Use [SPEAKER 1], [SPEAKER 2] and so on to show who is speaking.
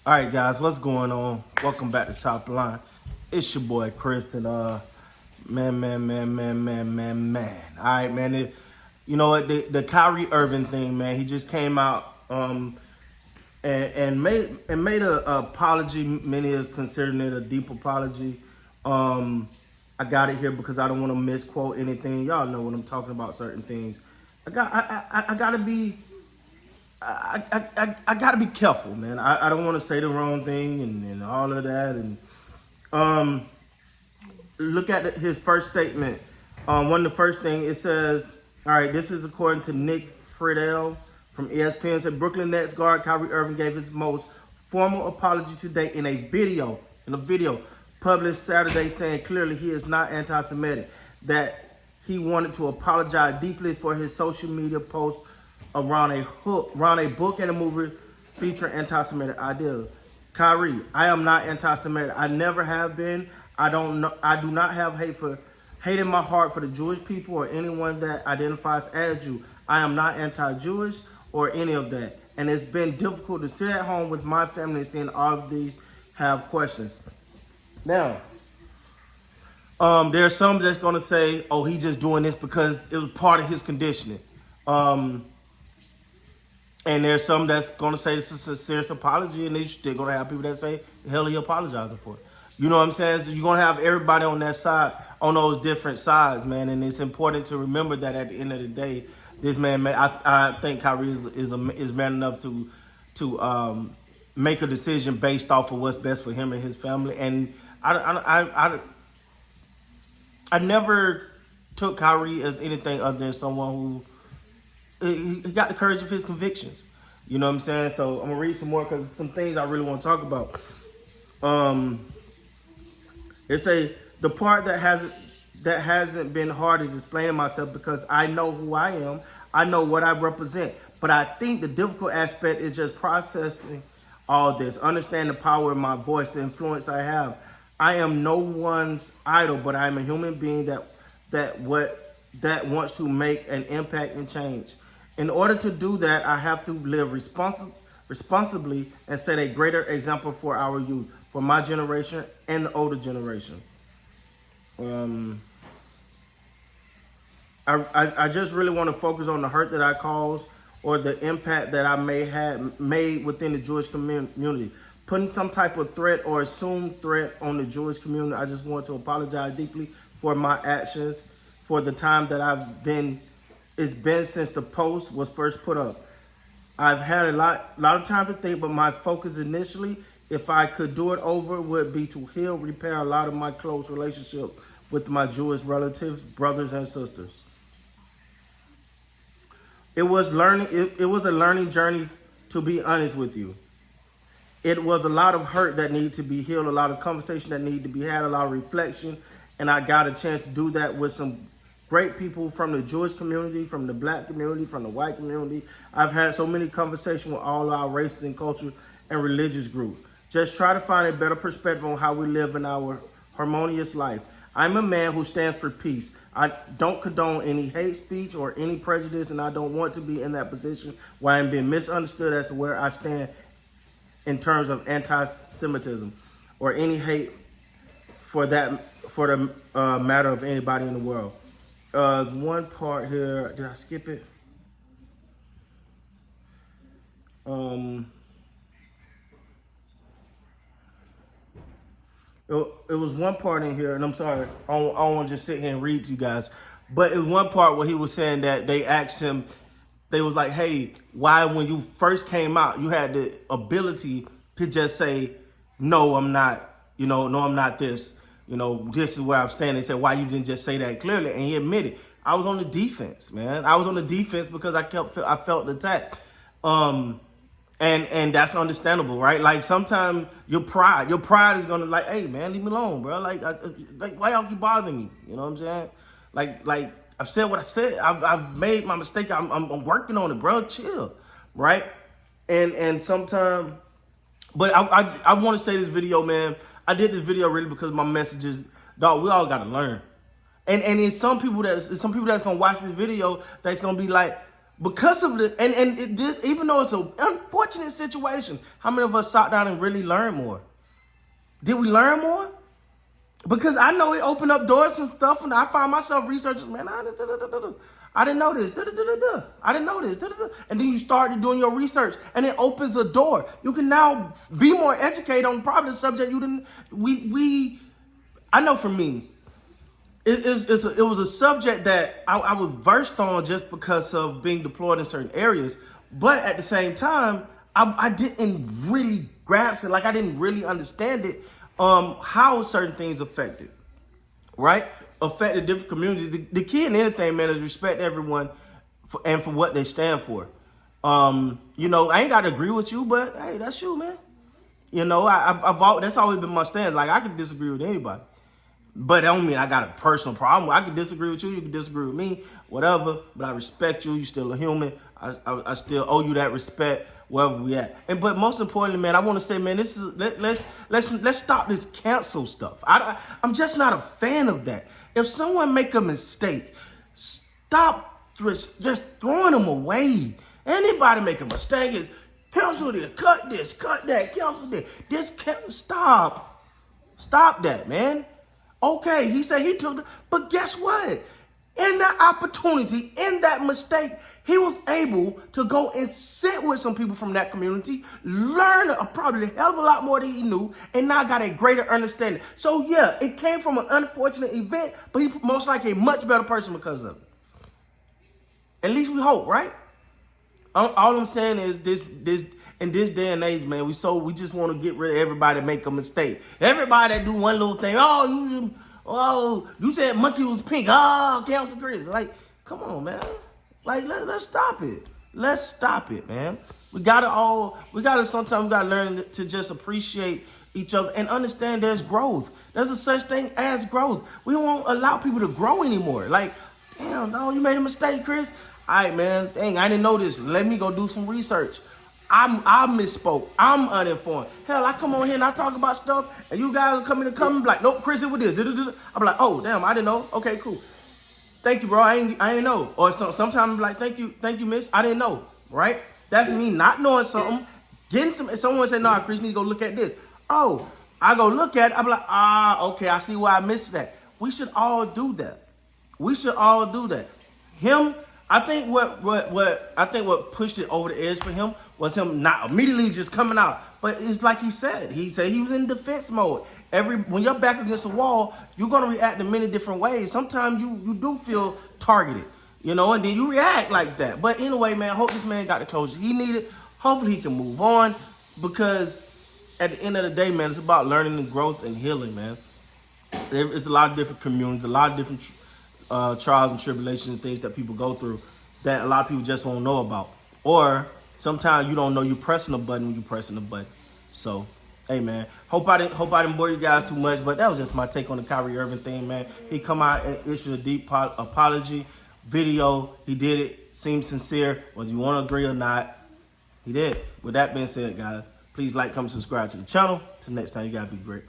[SPEAKER 1] All right, guys, what's going on? Welcome back to Top Line. It's your boy Chris, and man. All right, man. You know what? The Kyrie Irving thing, man. He just came out and made a apology. Many is considering it a deep apology. I got it here because I don't want to misquote anything. Y'all know when I'm talking about certain things. I gotta be. I gotta be careful, man. I don't want to say the wrong thing and all of that. And look at his first statement. One of the first thing it says, all right, this is according to Nick Friedel from ESPN. Said Brooklyn Nets guard Kyrie Irving gave his most formal apology today in a video published Saturday, saying clearly he is not anti-Semitic. That he wanted to apologize deeply for his social media posts around a book and a movie featuring anti-Semitic ideas. Kyrie, I am not anti-Semitic. I never have been. I do not have hate in my heart for the Jewish people or anyone that identifies as Jew. I am not anti-Jewish or any of that. And it's been difficult to sit at home with my family and seeing all of these have questions. Now, there's some that's going to say, oh, he's just doing this because it was part of his conditioning. And there's some that's going to say this is a serious apology, and they're going to have people that say, the hell, he apologizing for it. You know what I'm saying? So you're going to have everybody on that side, on those different sides, man. And it's important to remember that at the end of the day, this man, I think Kyrie is man enough to make a decision based off of what's best for him and his family. And I never took Kyrie as anything other than someone who he got the courage of his convictions. You know what I'm saying? So I'm gonna read some more because some things I really want to talk about. The part that hasn't been hard is explaining myself because I know who I am. I know what I represent. But I think the difficult aspect is just processing all this, understand the power of my voice, the influence I have. I am no one's idol, but I am a human being that wants to make an impact and change. In order to do that, I have to live responsibly and set a greater example for our youth, for my generation and the older generation. I just really want to focus on the hurt that I caused or the impact that I may have made within the Jewish community. Putting some type of threat or assumed threat on the Jewish community, I just want to apologize deeply for my actions, for the time that it's been since the post was first put up. I've had a lot of time to think, but my focus initially, if I could do it over, would be to heal, repair a lot of my close relationship with my Jewish relatives, brothers and sisters. It was a learning journey, to be honest with you. It was a lot of hurt that needed to be healed, a lot of conversation that needed to be had, a lot of reflection, and I got a chance to do that with some great people from the Jewish community, from the black community, from the white community. I've had so many conversations with all our races and culture and religious groups. Just try to find a better perspective on how we live in our harmonious life. I'm a man who stands for peace. I don't condone any hate speech or any prejudice, and I don't want to be in that position where I'm being misunderstood as to where I stand in terms of anti-Semitism or any hate for the matter of anybody in the world. One part here, did I skip it? It was one part in here, and I'm sorry, I don't want to just sit here and read to you guys, but it was one part where he was saying that they asked him, they was like, hey, why when you first came out, you had the ability to just say, no, I'm not, no, I'm not this, this is where I'm standing. They said, why you didn't just say that clearly? And he admitted, I was on the defense, man. I was on the defense because I felt attacked. And that's understandable, right? Like sometimes your pride is gonna like, hey man, leave me alone, bro. Like why y'all keep bothering me? You know what I'm saying? Like I've said what I said. I've made my mistake. I'm working on it, bro. Chill, right? And sometimes, but I want to say this video, man. I did this video really because my message is, dog, we all gotta learn. And it's some people that's gonna watch this video that's gonna be like, Because of the, even though it's an unfortunate situation, how many of us sat down and really learned more? Did we learn more? Because I know it opened up doors and stuff, and I find myself researching, man, I didn't know this, I didn't know this, and then you started doing your research, and it opens a door. You can now be more educated on probably the subject you didn't, I know for me, it was a subject that I was versed on just because of being deployed in certain areas. But at the same time, I didn't really grasp it. Like, I didn't really understand it, how certain things affected, right? Affected different communities. The key in anything, man, is respect everyone for what they stand for. You know, I ain't got to agree with you, but hey, that's you, man. You know, that's always been my stance. Like, I can disagree with anybody. But that don't mean I got a personal problem. I can disagree with you. You can disagree with me, whatever. But I respect you. You're still a human. I still owe you that respect wherever we at. But most importantly, man, I want to say, man, this is let's stop this cancel stuff. I'm just not a fan of that. If someone make a mistake, stop just throwing them away. Anybody make a mistake is cancel this, cut that, cancel this. Stop that, man. Okay, he said he took it, but guess what? In that opportunity, in that mistake, he was able to go and sit with some people from that community, learn probably a hell of a lot more than he knew, and now got a greater understanding. So yeah, it came from an unfortunate event, but he's most likely a much better person because of it. At least we hope, right? All I'm saying is this in this day and age, man, we just want to get rid of everybody that make a mistake. Everybody that do one little thing, you said monkey was pink. Oh, Council Chris. Like, come on, man. Like, let's stop it. Let's stop it, man. Sometimes we gotta learn to just appreciate each other and understand there's growth. There's a such thing as growth. We won't allow people to grow anymore. Like, damn, dog, you made a mistake, Chris. All right, man. Dang, I didn't know this. Let me go do some research. I misspoke. I'm uninformed. Hell, I come on here and I talk about stuff, and you guys are coming and be like, nope, Chris, it was this. I'm like, oh, damn, I didn't know. Okay, cool. Thank you, bro. I ain't know. Or sometimes I'm like, thank you, miss. I didn't know. Right? That's me not knowing something. Someone said, nah, Chris, you need to go look at this. Oh, I go look at it. I'm like, okay, I see why I missed that. We should all do that. I think what pushed it over the edge for him was him not immediately just coming out. But it's like he said he was in defense mode. When you're back against the wall, you're gonna react in many different ways. Sometimes you do feel targeted, you know, and then you react like that. But anyway, man, I hope this man got the closure he needed. Hopefully he can move on, because at the end of the day, man, it's about learning and growth and healing, man. It's a lot of different communities, a lot of different trials and tribulations and things that people go through that a lot of people just won't know about. Or sometimes you don't know you're pressing a button when you're pressing the button. So, hey, man, hope I didn't bore you guys too much, but that was just my take on the Kyrie Irving thing, man. He come out and issued a deep apology video. He did it. Seemed sincere. Whether you want to agree or not, he did. With that being said, guys, please like, comment, subscribe to the channel. Till next time, you got to be great.